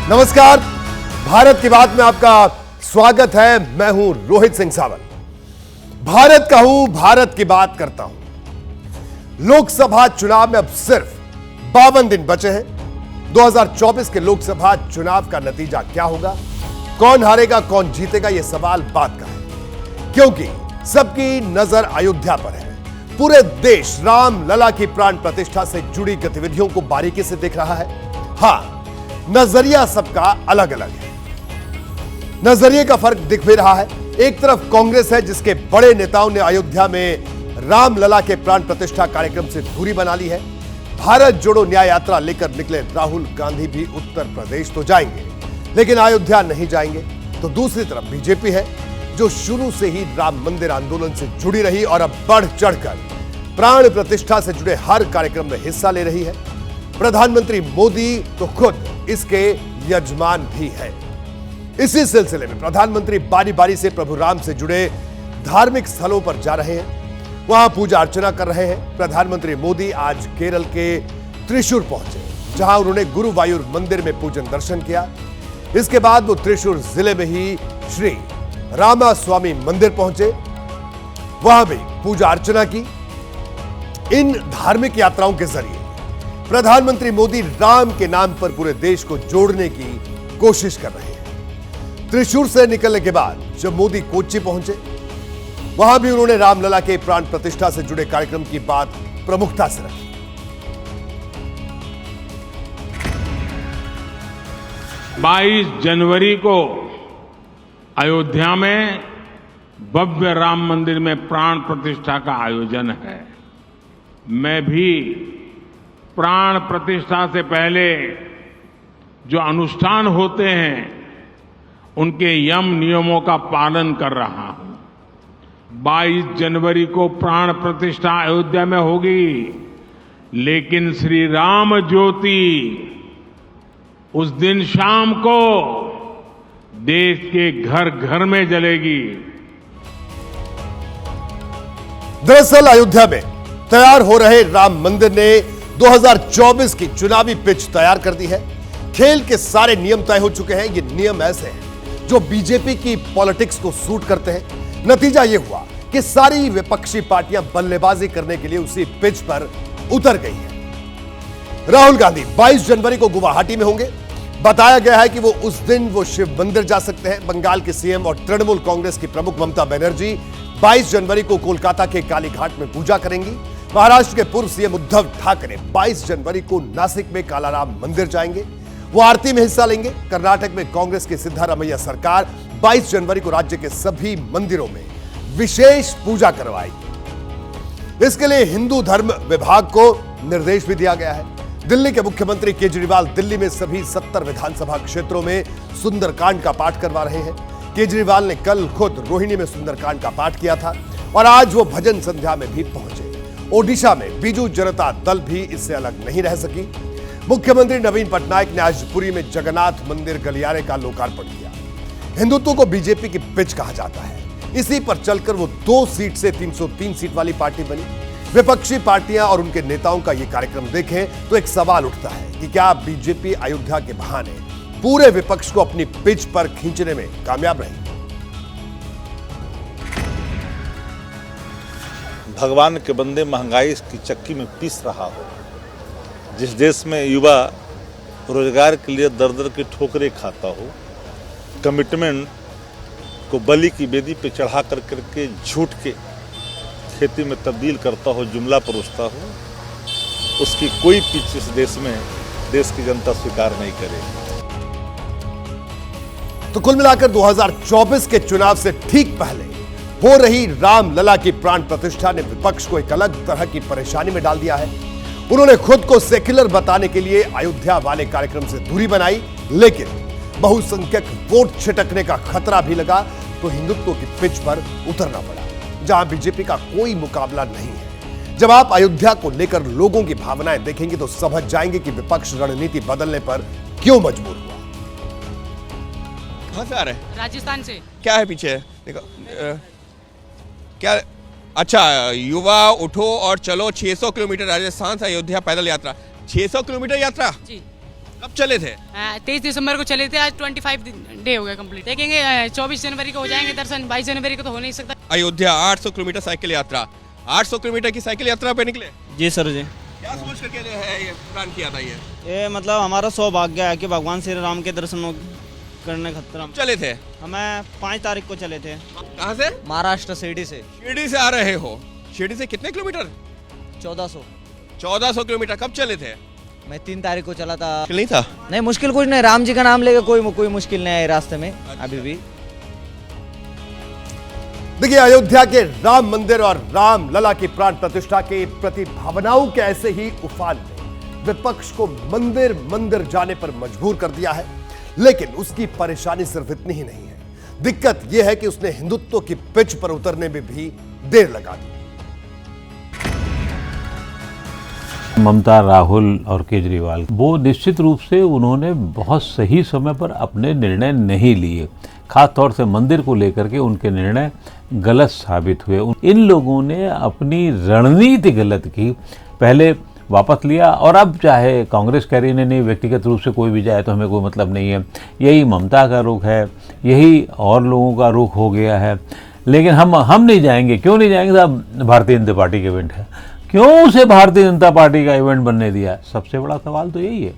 नमस्कार, भारत की बात में आपका स्वागत है। मैं हूं रोहित सिंह सावल। भारत का हूं, भारत की बात करता हूं। लोकसभा चुनाव में अब सिर्फ 52 दिन बचे हैं। 2024 के लोकसभा चुनाव का नतीजा क्या होगा, कौन हारेगा कौन जीतेगा, यह सवाल बात का है, क्योंकि सबकी नजर अयोध्या पर है। पूरे देश राम लला की प्राण प्रतिष्ठा से जुड़ी गतिविधियों को बारीकी से देख रहा है। हां, नजरिया सबका अलग अलग है, नजरिए का फर्क दिख भी रहा है। एक तरफ कांग्रेस है, जिसके बड़े नेताओं ने अयोध्या में राम लला के प्राण प्रतिष्ठा कार्यक्रम से दूरी बना ली है। भारत जोड़ो न्याय यात्रा लेकर निकले राहुल गांधी भी उत्तर प्रदेश तो जाएंगे, लेकिन अयोध्या नहीं जाएंगे। तो दूसरी तरफ बीजेपी है, जो शुरू से ही राम मंदिर आंदोलन से जुड़ी रही और अब बढ़ चढ़कर प्राण प्रतिष्ठा से जुड़े हर कार्यक्रम में हिस्सा ले रही है। प्रधानमंत्री मोदी तो खुद इसके यजमान भी है। इसी सिलसिले में प्रधानमंत्री बारी बारी से प्रभु राम से जुड़े धार्मिक स्थलों पर जा रहे हैं, वहां पूजा अर्चना कर रहे हैं। प्रधानमंत्री मोदी आज केरल के त्रिशूर पहुंचे, जहां उन्होंने गुरुवायूर मंदिर में पूजन दर्शन किया। इसके बाद वो त्रिशूर जिले में ही श्री रामास्वामी मंदिर पहुंचे, वहां भी पूजा अर्चना की। इन धार्मिक यात्राओं के जरिए प्रधानमंत्री मोदी राम के नाम पर पूरे देश को जोड़ने की कोशिश कर रहे हैं। त्रिशूर से निकलने के बाद जब मोदी कोच्चि पहुंचे, वहां भी उन्होंने रामलला के प्राण प्रतिष्ठा से जुड़े कार्यक्रम की बात प्रमुखता से रखी। 22 जनवरी को अयोध्या में भव्य राम मंदिर में प्राण प्रतिष्ठा का आयोजन है। मैं भी प्राण प्रतिष्ठा से पहले जो अनुष्ठान होते हैं, उनके यम नियमों का पालन कर रहा हूं। 22 जनवरी को प्राण प्रतिष्ठा अयोध्या में होगी, लेकिन श्री राम ज्योति उस दिन शाम को देश के घर घर में जलेगी। दरअसल अयोध्या में तैयार हो रहे राम मंदिर ने 2024 की चुनावी पिच तैयार कर दी है। खेल के सारे नियम तय हो चुके हैं। ये नियम ऐसे हैं जो बीजेपी की पॉलिटिक्स को सूट करते हैं। नतीजा ये हुआ कि सारी विपक्षी पार्टियां बल्लेबाजी करने के लिए उसी पिच पर उतर गई हैं। राहुल गांधी 22 जनवरी को गुवाहाटी में होंगे। बताया गया है कि वो उस दिन शिव मंदिर जा सकते हैं। बंगाल के सीएम और तृणमूल कांग्रेस की प्रमुख ममता बनर्जी 22 जनवरी को कोलकाता के कालीघाट में पूजा करेंगी। महाराष्ट्र के पूर्व सीएम उद्धव ठाकरे 22 जनवरी को नासिक में कालाराम मंदिर जाएंगे, वो आरती में हिस्सा लेंगे। कर्नाटक में कांग्रेस की सिद्धारमैया सरकार 22 जनवरी को राज्य के सभी मंदिरों में विशेष पूजा करवाएगी। इसके लिए हिंदू धर्म विभाग को निर्देश भी दिया गया है। दिल्ली के मुख्यमंत्री केजरीवाल दिल्ली में सभी 70 विधानसभा क्षेत्रों में सुंदरकांड का पाठ करवा रहे हैं। केजरीवाल ने कल खुद रोहिणी में सुंदरकांड का पाठ किया था और आज वो भजन संध्या में भी पहुंचे। ओडिशा में बीजू जनता दल भी इससे अलग नहीं रह सकी। मुख्यमंत्री नवीन पटनायक ने आज पुरी में जगन्नाथ मंदिर गलियारे का लोकार्पण किया। हिंदुत्व को बीजेपी की पिच कहा जाता है। इसी पर चलकर वो 2 सीट से 303 सीट वाली पार्टी बनी। विपक्षी पार्टियां और उनके नेताओं का ये कार्यक्रम देखें तो एक सवाल उठता है कि क्या बीजेपी अयोध्या के बहाने पूरे विपक्ष को अपनी पिच पर खींचने में कामयाब रहेगी? भगवान के बंदे महंगाई की चक्की में पीस रहा हो, जिस देश में युवा रोजगार के लिए दर दर की ठोकरें खाता हो, कमिटमेंट को बलि की वेदी पे चढ़ा कर करके झूठ के खेती में तब्दील करता हो, जुमला परोसता हो, उसकी कोई पिच इस देश में देश की जनता स्वीकार नहीं करेगी। तो कुल मिलाकर 2024 के चुनाव से ठीक पहले हो रही राम लला की प्राण प्रतिष्ठा ने विपक्ष को एक अलग तरह की परेशानी में डाल दिया है। उन्होंने खुद को सेक्युलर बताने के लिए अयोध्या वाले कार्यक्रम से दूरी बनाई, लेकिन बहुसंख्यक वोट छिटकने का खतरा भी लगा तो हिंदुत्व की पिच पर उतरना पड़ा, जहां बीजेपी का कोई मुकाबला नहीं है। जब आप अयोध्या को लेकर लोगों की भावनाएं देखेंगे तो समझ जाएंगे कि विपक्ष रणनीति बदलने पर क्यों मजबूर हुआ। कहां से आ रहे हैं? राजस्थान से। क्या है पीछे? देखो क्या अच्छा, युवा उठो और चलो 600 किलोमीटर राजस्थान से अयोध्या पैदल यात्रा। 600 किलोमीटर यात्रा जी। कब चले थे? 23 दिसंबर को चले थे, आज 25 डे हो गए कंप्लीट। देखेंगे 24 जनवरी को हो जाएंगे दर्शन, 22 जनवरी को तो हो नहीं सकता। अयोध्या 800 किलोमीटर साइकिल यात्रा, 800 किलोमीटर की साइकिल यात्रा पे निकले। जी सर जी। क्या सोच करके ये प्लान किया था? ये मतलब हमारा सौभाग्य है कि भगवान श्री राम के दर्शन करने खतरा चले थे? हमें 5 तारीख को चले थे। कहाँ से? महाराष्ट्र शिरडी से। शिरडी से आ रहे हो? शिरडी से कितने किलोमीटर? 1400 किलोमीटर। कब चले थे? मैं 3 तारीख को चला था। मुश्किल नहीं था? नहीं मुश्किल कुछ नहीं, राम जी का नाम लेके कोई मुश्किल नहीं है रास्ते में। अभी भी देखिए, अयोध्या के राम मंदिर और राम लला की प्राण प्रतिष्ठा के प्रति भावनाओं के ऐसे ही उफान ने विपक्ष को मंदिर मंदिर जाने पर मजबूर कर दिया है। लेकिन उसकी परेशानी सिर्फ इतनी ही नहीं है, दिक्कत यह है कि उसने हिंदुत्व की पिच पर उतरने में भी देर लगा दी। ममता, राहुल और केजरीवाल, वो निश्चित रूप से उन्होंने बहुत सही समय पर अपने निर्णय नहीं लिए। खास तौर से मंदिर को लेकर के उनके निर्णय गलत साबित हुए। इन लोगों ने अपनी रणनीति गलत की, पहले वापस लिया और अब चाहे कांग्रेस कह रही नहीं, व्यक्तिगत रूप से कोई भी जाए तो हमें कोई मतलब नहीं है। यही ममता का रुख है, यही और लोगों का रुख हो गया है। लेकिन हम नहीं जाएंगे। क्यों नहीं जाएंगे साहब? भारतीय जनता पार्टी का इवेंट है, क्यों उसे भारतीय जनता पार्टी का इवेंट बनने दिया? सबसे बड़ा सवाल तो यही है।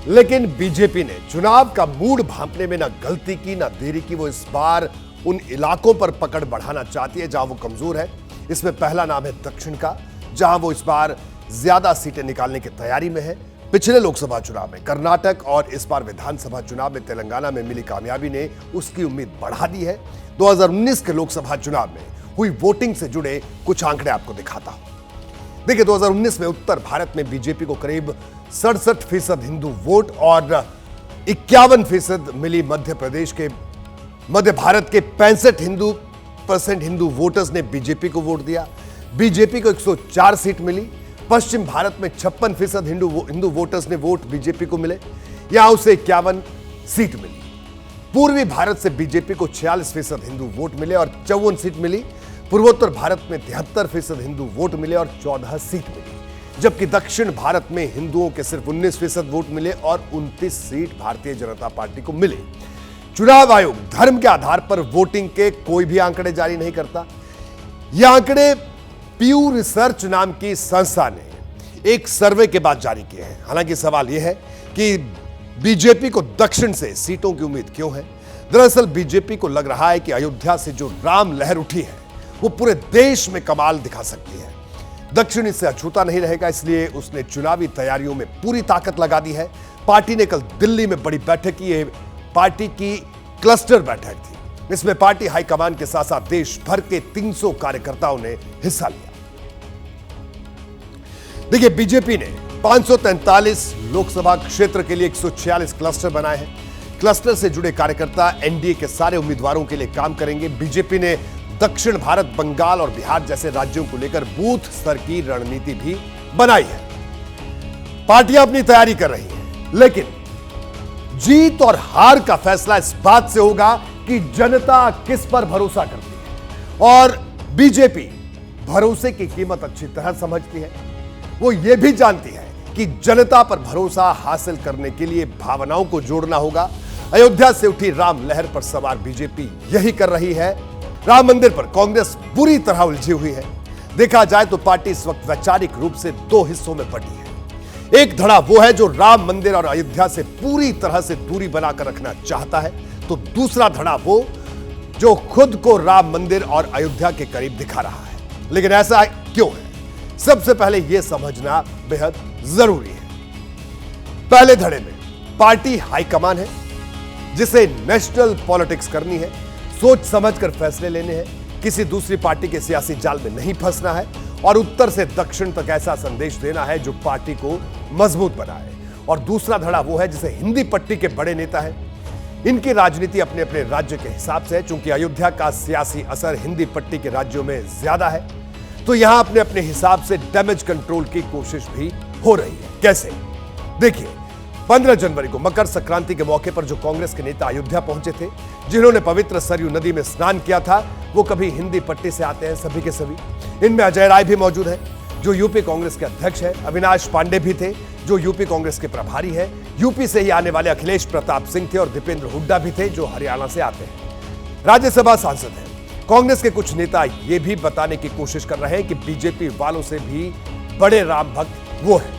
लेकिन बीजेपी ने चुनाव का मूड भांपने में ना गलती की ना देरी की। वो इस बार उन इलाकों पर पकड़ बढ़ाना चाहती है जहां वो कमजोर है। इसमें पहला नाम है दक्षिण का, जहां वो इस बार ज्यादा सीटें निकालने की तैयारी में है। पिछले लोकसभा चुनाव में कर्नाटक और इस बार विधानसभा चुनाव में तेलंगाना में मिली कामयाबी ने उसकी उम्मीद बढ़ा दी है। 2019 के लोकसभा चुनाव में हुई वोटिंग से जुड़े कुछ आंकड़े आपको दिखाता हूं। देखिए, 2019 में उत्तर भारत में बीजेपी को करीब 67% हिंदू वोट और 51% मिली। मध्य भारत के 65% हिंदू वोटर्स ने बीजेपी को वोट दिया। बीजेपी को 104 सीट मिली। पश्चिम भारत में 56% हिंदू वोटर्स ने वोट बीजेपी को मिले, यहां उसे 51 सीट मिली। पूर्वी भारत से बीजेपी को 46% हिंदू वोट मिले और 54 सीट मिली। पूर्वोत्तर भारत में 73% हिंदू वोट मिले और 14 सीट मिली। जबकि दक्षिण भारत में हिंदुओं के सिर्फ 19% वोट मिले और 29 सीट भारतीय जनता पार्टी को मिले। चुनाव आयोग धर्म के आधार पर वोटिंग के कोई भी आंकड़े जारी नहीं करता। ये आंकड़े प्यू रिसर्च नाम की संस्था ने एक सर्वे के बाद जारी किए हैं। हालांकि सवाल यह है कि बीजेपी को दक्षिण से सीटों की उम्मीद क्यों है? दरअसल बीजेपी को लग रहा है कि अयोध्या से जो राम लहर उठी है वो पूरे देश में कमाल दिखा सकती है। दक्षिण इससे अछूता नहीं रहेगा, इसलिए उसने चुनावी तैयारियों में पूरी ताकत लगा दी है। पार्टी ने कल दिल्ली में बड़ी बैठक की। यह पार्टी की क्लस्टर बैठक थी। इसमें पार्टी हाईकमान के साथ साथ देश भर के 300 कार्यकर्ताओं ने हिस्सा लिया। देखिए, बीजेपी ने 543 लोकसभा क्षेत्र के लिए 146 क्लस्टर बनाए हैं। क्लस्टर से जुड़े कार्यकर्ता एनडीए के सारे उम्मीदवारों के लिए काम करेंगे। बीजेपी ने दक्षिण भारत, बंगाल और बिहार जैसे राज्यों को लेकर बूथ स्तर की रणनीति भी बनाई है। पार्टियां अपनी तैयारी कर रही हैं, लेकिन जीत और हार का फैसला इस बात से होगा कि जनता किस पर भरोसा करती है। और बीजेपी भरोसे की कीमत अच्छी तरह समझती है। वो ये भी जानती है कि जनता पर भरोसा हासिल करने के लिए भावनाओं को जोड़ना होगा। अयोध्या से उठी राम लहर पर सवार बीजेपी यही कर रही है। राम मंदिर पर कांग्रेस बुरी तरह उलझी हुई है। देखा जाए तो पार्टी इस वक्त वैचारिक रूप से 2 हिस्सों में बटी है। एक धड़ा वो है जो राम मंदिर और अयोध्या से पूरी तरह से दूरी बनाकर रखना चाहता है, तो दूसरा धड़ा वो जो खुद को राम मंदिर और अयोध्या के करीब दिखा रहा है। लेकिन ऐसा क्यों है? सबसे पहले यह समझना बेहद जरूरी है। पहले धड़े में पार्टी हाईकमान है, जिसे नेशनल पॉलिटिक्स करनी है, सोच समझकर फैसले लेने हैं, किसी दूसरी पार्टी के सियासी जाल में नहीं फंसना है और उत्तर से दक्षिण तक ऐसा संदेश देना है जो पार्टी को मजबूत बनाए। और दूसरा धड़ा वो है जिसे हिंदी पट्टी के बड़े नेता है। इनकी राजनीति अपने अपने राज्य के हिसाब से है। चूंकि अयोध्या का सियासी असर हिंदी पट्टी के राज्यों में ज्यादा है, तो यहां अपने अपने हिसाब से डैमेज कंट्रोल की कोशिश भी हो रही है। कैसे? देखिए, 15 जनवरी को मकर संक्रांति के मौके पर जो कांग्रेस के नेता अयोध्या पहुंचे थे, जिन्होंने पवित्र सरयू नदी में स्नान किया था, वो कभी हिंदी पट्टी से आते हैं, सभी के सभी। इनमें अजय राय भी मौजूद है, जो यूपी कांग्रेस के अध्यक्ष है। अविनाश पांडे भी थे, जो यूपी कांग्रेस के प्रभारी हैं। यूपी से ही आने वाले अखिलेश प्रताप सिंह थे और दीपेंद्र हुड्डा भी थे, जो हरियाणा से आते हैं, राज्यसभा सांसद हैं। कांग्रेस के कुछ नेता ये भी बताने की कोशिश कर रहे हैं कि बीजेपी वालों से भी बड़े राम भक्त वो हैं।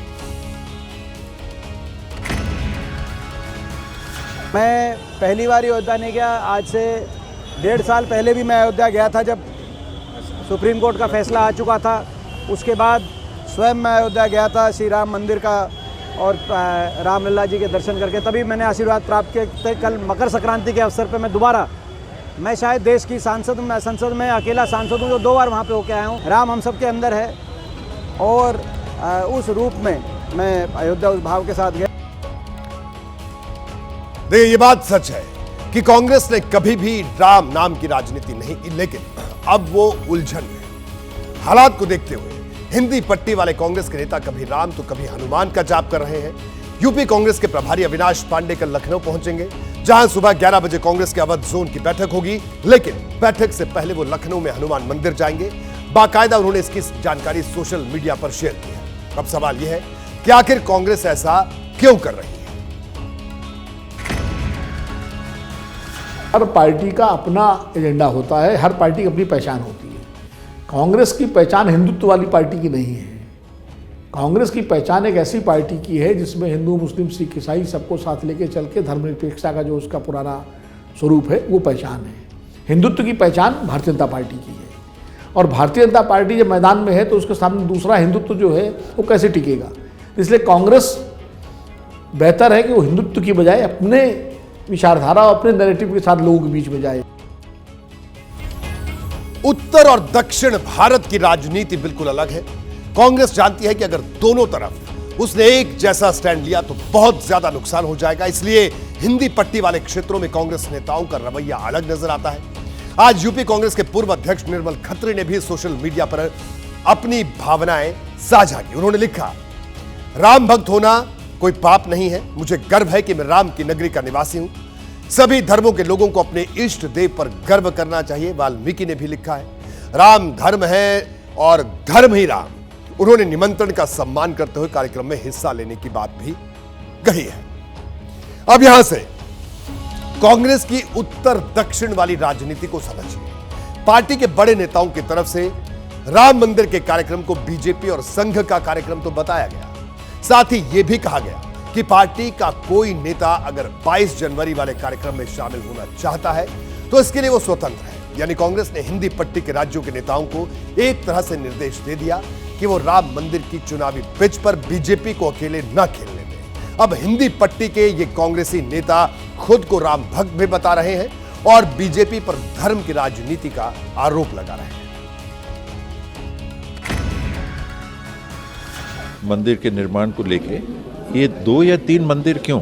मैं पहली बार अयोध्या नहीं गया। आज से 1.5 साल पहले भी मैं अयोध्या गया था, जब सुप्रीम कोर्ट का फैसला आ चुका था। उसके बाद स्वयं मैं अयोध्या गया था श्री राम मंदिर का और रामलला जी के दर्शन करके, तभी मैंने आशीर्वाद प्राप्त किए। कल मकर संक्रांति के अवसर पर मैं दोबारा, मैं शायद देश की संसद में अकेला सांसद हूँ जो 2 बार वहाँ पे होके आया हूँ। राम हम सब के अंदर है और उस रूप में मैं अयोध्या उस भाव के साथ गया। देखिए, ये बात सच है कि कांग्रेस ने कभी भी राम नाम की राजनीति नहीं की, लेकिन अब वो उलझन में। हालात को देखते हुए हिंदी पट्टी वाले कांग्रेस के नेता कभी राम तो कभी हनुमान का जाप कर रहे हैं। यूपी कांग्रेस के प्रभारी अविनाश पांडे कल लखनऊ पहुंचेंगे, जहां सुबह 11 बजे कांग्रेस के अवध जोन की बैठक होगी। लेकिन बैठक से पहले वो लखनऊ में हनुमान मंदिर जाएंगे। बाकायदा उन्होंने इसकी जानकारी सोशल मीडिया पर शेयर की है। अब सवाल यह है कि आखिर कांग्रेस ऐसा क्यों कर रही है? हर पार्टी का अपना एजेंडा होता है, हर पार्टी की अपनी पहचान होती है। कांग्रेस की पहचान हिंदुत्व वाली पार्टी की नहीं है। कांग्रेस की पहचान एक ऐसी पार्टी की है जिसमें हिंदू, मुस्लिम, सिख, ईसाई सबको साथ लेके चल के धर्मनिरपेक्षता का जो उसका पुराना स्वरूप है वो पहचान है। हिंदुत्व की पहचान भारतीय जनता पार्टी की है, और भारतीय जनता पार्टी जब मैदान में है तो उसके सामने दूसरा हिंदुत्व जो है वो कैसे टिकेगा। इसलिए कांग्रेस बेहतर है कि वो हिंदुत्व की बजाय अपने विचारधारा और अपने नैरेटिव के साथ लोगों के बीच में जाए। उत्तर और दक्षिण भारत की राजनीति बिल्कुल अलग है। कांग्रेस जानती है कि अगर दोनों तरफ उसने एक जैसा स्टैंड लिया तो बहुत ज्यादा नुकसान हो जाएगा। इसलिए हिंदी पट्टी वाले क्षेत्रों में कांग्रेस नेताओं का रवैया अलग नजर आता है। आज यूपी कांग्रेस के पूर्व अध्यक्ष निर्मल खत्री ने भी सोशल मीडिया पर अपनी भावनाएं साझा की। उन्होंने लिखा, राम भक्त होना कोई पाप नहीं है। मुझे गर्व है कि मैं राम की नगरी का निवासी हूं। सभी धर्मों के लोगों को अपने इष्ट देव पर गर्व करना चाहिए। वाल्मीकि ने भी लिखा है, राम धर्म है और धर्म ही राम। उन्होंने निमंत्रण का सम्मान करते हुए कार्यक्रम में हिस्सा लेने की बात भी कही है। अब यहां से कांग्रेस की उत्तर दक्षिण वाली राजनीति को समझिए। पार्टी के बड़े नेताओं की तरफ से राम मंदिर के कार्यक्रम को बीजेपी और संघ का कार्यक्रम तो बताया गया, साथ ही यह भी कहा गया कि पार्टी का कोई नेता अगर 22 जनवरी वाले कार्यक्रम में शामिल होना चाहता है तो इसके लिए वो स्वतंत्र है। यानी कांग्रेस ने हिंदी पट्टी के राज्यों के नेताओं को एक तरह से निर्देश दे दिया कि वो राम मंदिर की चुनावी पिच पर बीजेपी को अकेले न खेलने दें। अब हिंदी पट्टी के ये कांग्रेसी नेता खुद को राम भक्त भी बता रहे हैं और बीजेपी पर धर्म की राजनीति का आरोप लगा रहे हैं। मंदिर के निर्माण को लेके ये 2 या 3 मंदिर क्यों,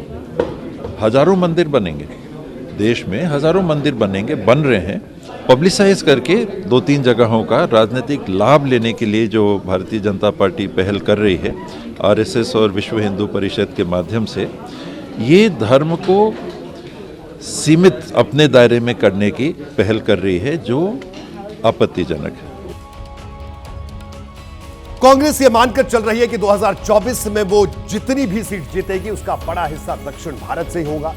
हजारों मंदिर बनेंगे, देश में हजारों मंदिर बनेंगे, बन रहे हैं। पब्लिसाइज करके 2-3 जगहों का राजनीतिक लाभ लेने के लिए जो भारतीय जनता पार्टी पहल कर रही है, आरएसएस और विश्व हिंदू परिषद के माध्यम से, ये धर्म को सीमित अपने दायरे में करने की पहल कर रही है, जो आपत्तिजनक है। कांग्रेस ये मानकर चल रही है कि 2024 में वो जितनी भी सीट जीतेगी उसका बड़ा हिस्सा दक्षिण भारत से ही होगा।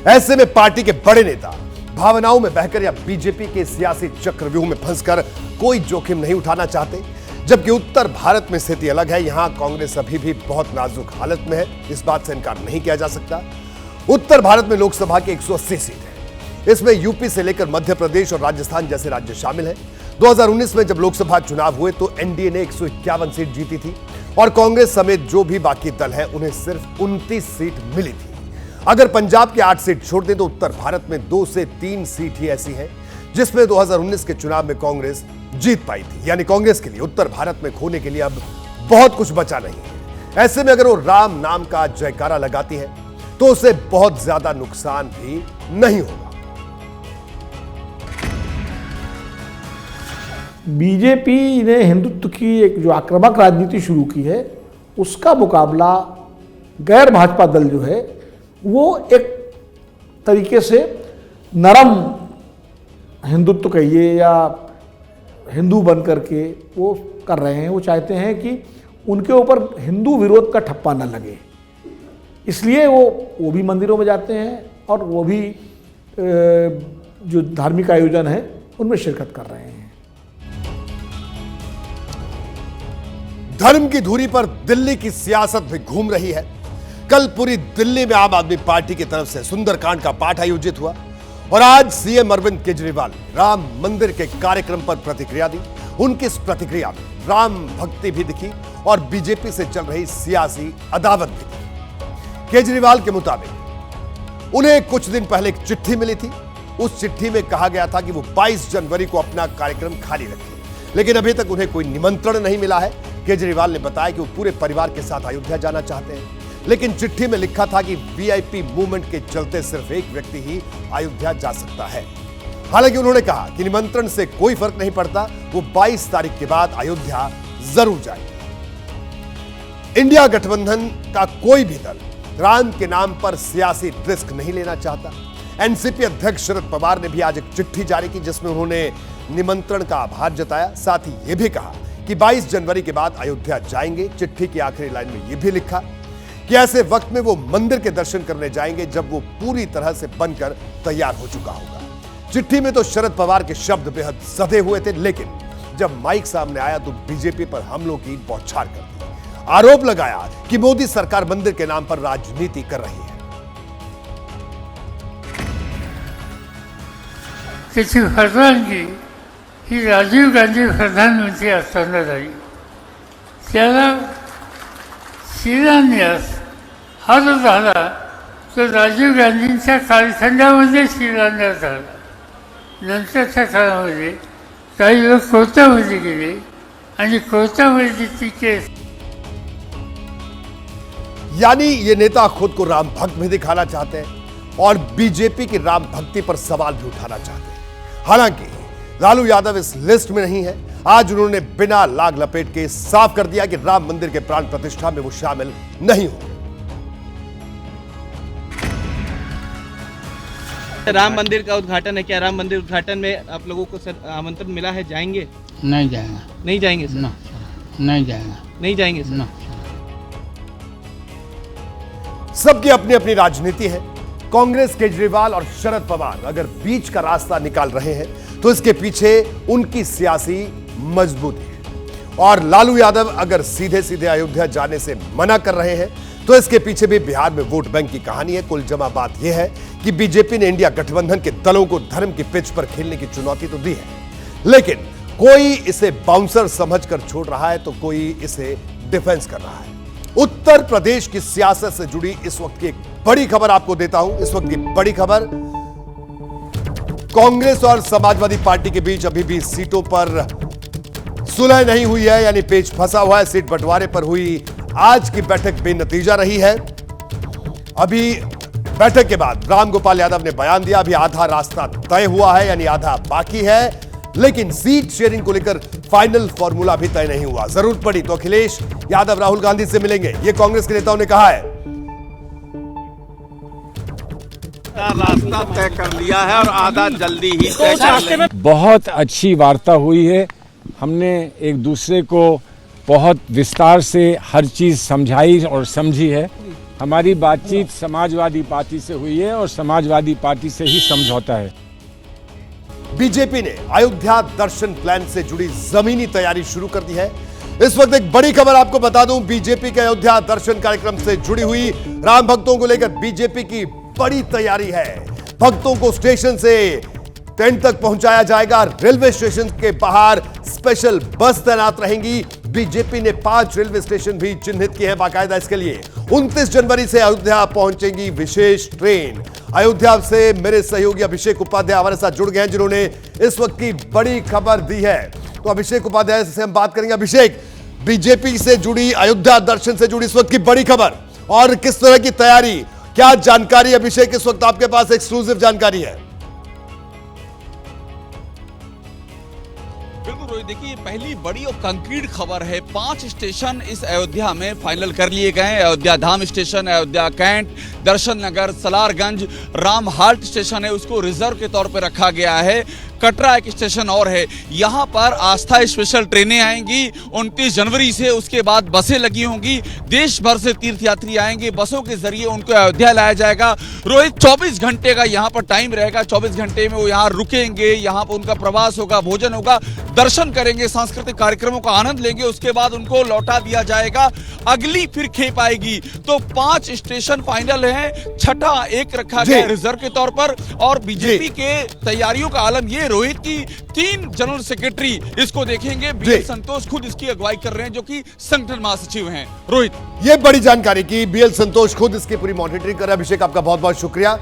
ऐसे में पार्टी के बड़े नेता भावनाओं में बहकर या बीजेपी के सियासी चक्रव्यूह में फंसकर कोई जोखिम नहीं उठाना चाहते, जबकि उत्तर भारत में स्थिति अलग है। यहां कांग्रेस अभी भी बहुत नाजुक हालत में है, इस बात से इनकार नहीं किया जा सकता। उत्तर भारत में लोकसभा की 180 सीट है। इसमें यूपी से लेकर मध्य प्रदेश और राजस्थान जैसे राज्य शामिल हैं। 2019 में जब लोकसभा चुनाव हुए तो एनडीए ने 151 सीट जीती थी और कांग्रेस समेत जो भी बाकी दल है उन्हें सिर्फ 29 सीट मिली थी। अगर पंजाब की 8 सीट छोड़ दें तो उत्तर भारत में 2 से 3 सीट ही ऐसी हैं जिसमें 2019 के चुनाव में कांग्रेस जीत पाई थी। यानी कांग्रेस के लिए उत्तर भारत में खोने के लिए अब बहुत कुछ बचा नहीं है। ऐसे में अगर वो राम नाम का जयकारा लगाती है तो उसे बहुत ज्यादा नुकसान भी नहीं होगा। बीजेपी ने हिंदुत्व की एक जो आक्रामक राजनीति शुरू की है उसका मुकाबला गैर भाजपा दल जो है वो एक तरीके से नरम हिंदुत्व कहिए या हिंदू बन करके वो कर रहे हैं। वो चाहते हैं कि उनके ऊपर हिंदू विरोध का ठप्पा न लगे, इसलिए वो भी मंदिरों में जाते हैं और वो भी जो धार्मिक आयोजन है उनमें शिरकत कर रहे हैं। धर्म की धुरी पर दिल्ली की सियासत भी घूम रही है। कल पूरी दिल्ली में आम आदमी पार्टी की तरफ से सुंदरकांड का पाठ आयोजित हुआ और आज सीएम अरविंद केजरीवाल राम मंदिर के कार्यक्रम पर प्रतिक्रिया दी। उनकी इस प्रतिक्रिया में राम भक्ति भी दिखी और बीजेपी से चल रही सियासी अदावत भी दिखी। केजरीवाल के मुताबिक उन्हें कुछ दिन पहले एक चिट्ठी मिली थी। उस चिट्ठी में कहा गया था कि वो 22 जनवरी को अपना कार्यक्रम खाली रखें, लेकिन अभी तक उन्हें कोई निमंत्रण नहीं मिला है। केजरीवाल ने बताया कि वो पूरे परिवार के साथ अयोध्या जाना चाहते हैं, लेकिन चिट्ठी में लिखा था कि वीआईपी मूवमेंट के चलते सिर्फ एक व्यक्ति ही अयोध्या जा सकता है। हालांकि उन्होंने कहा कि निमंत्रण से कोई फर्क नहीं पड़ता, वो 22 तारीख के बाद अयोध्या जरूर जाएंगे। इंडिया गठबंधन का कोई भी दल राम के नाम पर सियासी रिस्क नहीं लेना चाहता। एनसीपी अध्यक्ष शरद पवार ने भी आज एक चिट्ठी जारी की जिसमें उन्होंने निमंत्रण का आभार जताया। साथ ही यह भी कहा कि 22 जनवरी के बाद अयोध्या जाएंगे। चिट्ठी की आखिरी लाइन में यह भी लिखा कि ऐसे वक्त में वो मंदिर के दर्शन करने जाएंगे जब वो पूरी तरह से बनकर तैयार हो चुका होगा। चिट्ठी में तो शरद पवार के शब्द बेहद सधे हुए थे, लेकिन जब माइक सामने आया तो बीजेपी पर हमलों की बौछार कर दी। आरोप लगाया कि मोदी सरकार मंदिर के नाम पर राजनीति कर रही है। त्याची परवानगी ही राजीव गांधी प्रधानमंत्री असताना झाली। त्याला शिलान्यास हा जो झाला तो राजीव गांधींच्या कालखंडामध्ये शिलान्यास झाला। नंतरच्या काळामध्ये काही लोक कोर्टामध्ये गेले आणि कोर्टामध्ये ती केस। यानी ये नेता खुद को राम भक्त भी दिखाना चाहते हैं और बीजेपी की राम भक्ति पर सवाल भी उठाना चाहते हैं। हालांकि लालू यादव इस लिस्ट में नहीं है। आज उन्होंने बिना लाग लपेट के साफ कर दिया कि राम मंदिर के प्राण प्रतिष्ठा में वो शामिल नहीं होंगे। राम मंदिर का उद्घाटन है, क्या राम मंदिर उद्घाटन में आप लोगों को सर आमंत्रण मिला है? जाएंगे? नहीं जाएगा। नहीं जाएंगे सर? नहीं जाएगा। नहीं जाएंगे सर? सबकी अपनी अपनी राजनीति है। कांग्रेस, केजरीवाल और शरद पवार अगर बीच का रास्ता निकाल रहे हैं तो इसके पीछे उनकी सियासी मजबूती है। और लालू यादव अगर सीधे सीधे अयोध्या जाने से मना कर रहे हैं तो इसके पीछे भी बिहार में वोट बैंक की कहानी है। कुल जमा बात यह है कि बीजेपी ने इंडिया गठबंधन के दलों को धर्म की पिच पर खेलने की चुनौती तो दी है, लेकिन कोई इसे बाउंसर समझकर छोड़ रहा है तो कोई इसे डिफेंस कर रहा है। उत्तर प्रदेश की सियासत से जुड़ी इस वक्त की एक बड़ी खबर आपको देता हूं। इस वक्त की बड़ी खबर, कांग्रेस और समाजवादी पार्टी के बीच अभी भी सीटों पर सुलह नहीं हुई है, यानी पेच फंसा हुआ है। सीट बंटवारे पर हुई आज की बैठक बेनतीजा रही है। अभी बैठक के बाद रामगोपाल यादव ने बयान दिया, अभी आधा रास्ता तय हुआ है, यानी आधा बाकी है, लेकिन सीट शेयरिंग को लेकर फाइनल फॉर्मूला भी तय नहीं हुआ। जरूरत पड़ी तो अखिलेश यादव राहुल गांधी से मिलेंगे, ये कांग्रेस के नेताओं ने कहा है। रास्ता तय कर लिया है और आधा जल्दी ही तय कर लेंगे। बहुत अच्छी वार्ता हुई है। हमने एक दूसरे को बहुत विस्तार से हर चीज समझाई और समझी है। हमारी बातचीत समाजवादी पार्टी से हुई है और समाजवादी पार्टी से ही समझौता है। बीजेपी ने अयोध्या दर्शन प्लान से जुड़ी जमीनी तैयारी शुरू कर दी है। इस वक्त एक बड़ी खबर आपको बता दूं, बीजेपी के अयोध्या दर्शन कार्यक्रम से जुड़ी हुई राम भक्तों को लेकर बीजेपी की बड़ी तैयारी है। भक्तों को स्टेशन से टेंट तक पहुंचाया जाएगा। रेलवे स्टेशन के बाहर स्पेशल बस तैनात रहेंगी। बीजेपी ने 5 रेलवे स्टेशन भी चिन्हित किए हैं बाकायदा इसके लिए। 29 जनवरी से अयोध्या पहुंचेंगी विशेष ट्रेन। अयोध्या से मेरे सहयोगी अभिषेक उपाध्याय हमारे साथ जुड़ गए हैं, जिन्होंने इस वक्त की बड़ी खबर दी है। तो अभिषेक उपाध्याय से हम बात करेंगे। अभिषेक, बीजेपी से जुड़ी अयोध्या दर्शन से जुड़ी इस वक्त की बड़ी खबर और किस तरह की तैयारी, क्या जानकारी अभिषेक इस वक्त आपके पास एक्सक्लूसिव जानकारी है? बिल्कुल रोहित, देखिए ये पहली बड़ी और कंक्रीट खबर है। 5 स्टेशन इस अयोध्या में फाइनल कर लिए गए हैं। अयोध्या धाम स्टेशन, अयोध्या कैंट, दर्शन नगर, सलारगंज, राम हाल्ट स्टेशन है उसको रिजर्व के तौर पर रखा गया है। कटरा एक स्टेशन और है, यहाँ पर आस्था स्पेशल ट्रेनें आएंगी 29 जनवरी से। उसके बाद बसें लगी होंगी, देश भर से तीर्थयात्री आएंगे, बसों के जरिए उनको अयोध्या लाया जाएगा। रोहित 24 घंटे का यहाँ पर टाइम रहेगा, 24 घंटे में वो यहाँ रुकेंगे, यहाँ पर उनका प्रवास होगा, भोजन होगा, दर्शन करेंगे, सांस्कृतिक कार्यक्रमों का आनंद लेंगे, उसके बाद उनको लौटा दिया जाएगा। अगली फिर खेप आएगी। तो 5 स्टेशन फाइनल हैं, छठा एक रखा गया है रिजर्व के तौर पर। और बीजेपी के तैयारियों का आलम ये रोहित की 3 जनरल सेक्रेटरी इसको देखेंगे, बीएल संतोष खुद इसकी अगुवाई कर रहे हैं, जो कि संगठन महासचिव हैं। रोहित, ये बड़ी जानकारी की, बीएल संतोष खुद इसकी पूरी मॉनिटरिंग कर रहे हैं। अभिषेक, आपका बहुत बहुत शुक्रिया।